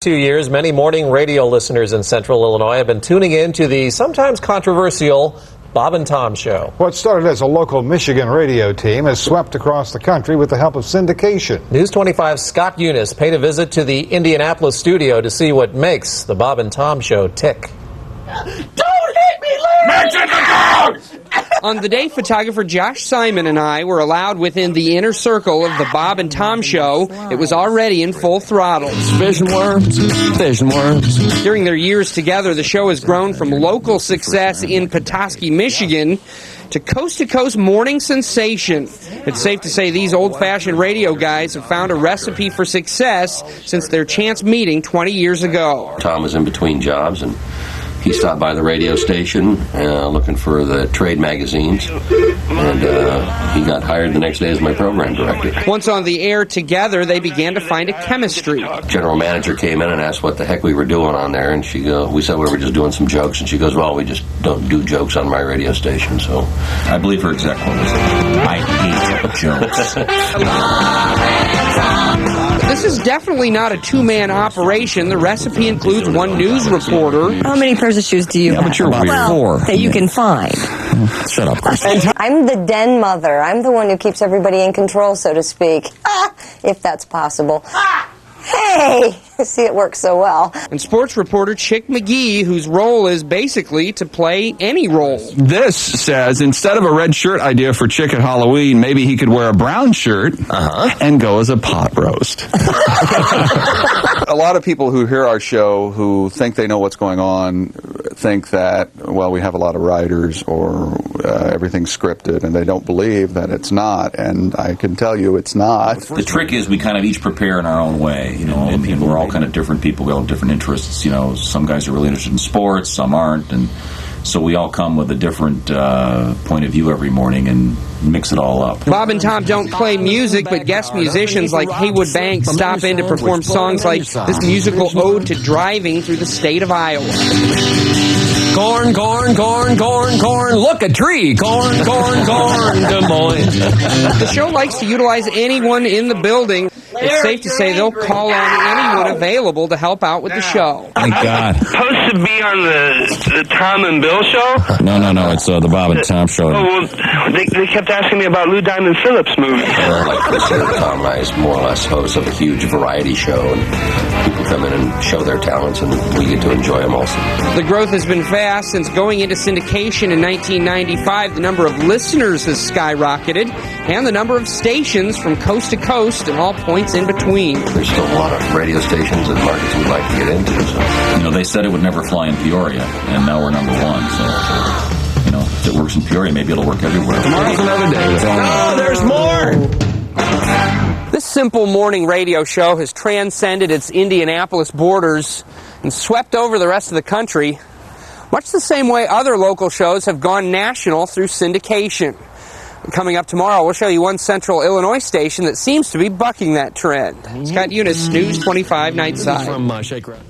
2 years, many morning radio listeners in Central Illinois have been tuning in to the sometimes controversial Bob and Tom Show. What started as a local Michigan radio team has swept across the country with the help of syndication. News 25's Scott Eunice paid a visit to the Indianapolis studio to see what makes the Bob and Tom Show tick. Don't hit me, Larry! On the day, photographer Josh Simon and I were allowed within the inner circle of the Bob and Tom Show. It was already in full throttle. Fish and worms, fish and worms. During their years together, the show has grown from local success in Petoskey, Michigan, to coast morning sensation. It's safe to say these old-fashioned radio guys have found a recipe for success since their chance meeting 20 years ago. Tom was in between jobs, and he stopped by the radio station looking for the trade magazines, and he got hired the next day as my program director. Once on the air together, they began to find a chemistry. General manager came in and asked what the heck we were doing on there, and we said we were just doing some jokes, and she goes, well, we just don't do jokes on my radio station. So I believe her exact quote was, I hate jokes. This is definitely not a two-man operation. The recipe includes one news reporter. How many pairs of shoes do you have? But you're Well, that you can find. Shut up, Kristie. I'm the den mother. I'm the one who keeps everybody in control, so to speak. If that's possible. Hey! See, it works so well. And sports reporter Chick McGee, whose role is basically to play any role. This says, instead of a red shirt idea for Chick at Halloween, maybe he could wear a brown shirt and go as a pot roast. A lot of people who hear our show who think they know what's going on think that, well, we have a lot of writers or everything's scripted, and they don't believe that it's not, and I can tell you it's not. The trick is we kind of each prepare in our own way. You know, all the people, we're all kind of different people. We all have different interests. You know, some guys are really interested in sports, some aren't, and so we all come with a different point of view every morning and mix it all up. Bob and Tom don't play music, but guest musicians like Haywood Banks stop in to perform songs like this musical ode to driving through the state of Iowa. Corn, corn, corn, corn, corn, look a tree. Corn, corn, corn, Des Moines. The show likes to utilize anyone in the building. It's safe to say they'll call on anyone available to help out with the show. Thank God. Supposed to be on the Tom and Bill show? No, it's the Bob and Tom show. Oh, well, they kept asking me about Lou Diamond Phillips' movie. Like Kristie, Tom and I more or less hosts of a huge variety show, and people come in and show their talents, and we get to enjoy them also. The growth has been fast. Since going into syndication in 1995, the number of listeners has skyrocketed, and the number of stations from coast to coast and all points in between. There's still a lot of radio stations and markets we'd like to get into. So. You know, they said it would never fly in Peoria, and now we're number one. So, you know, if it works in Peoria, maybe it'll work everywhere. Tomorrow's another day. No, there's more! This simple morning radio show has transcended its Indianapolis borders and swept over the rest of the country, much the same way other local shows have gone national through syndication. Coming up tomorrow, we'll show you one Central Illinois station that seems to be bucking that trend. Scott Eunice, News 25 Nightside. From Shake Rock.